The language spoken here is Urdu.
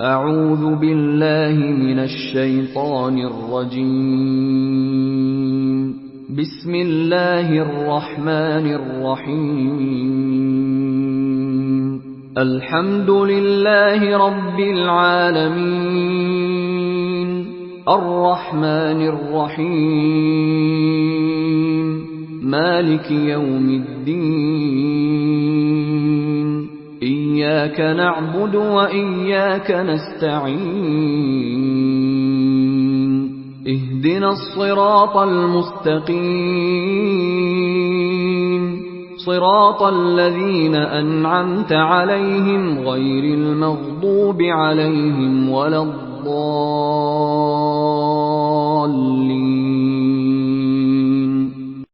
أعوذ بالله من الشيطان الرجيم. بسم الله الرحمن الرحيم. الحمد لله رب العالمين، الرحمن الرحيم، مالك يوم الدين، إياك نعبد وإياك نستعين، اهدنا الصراط المستقيم، صراط الذين أنعمت عليهم غير المغضوب عليهم ولا الضالين.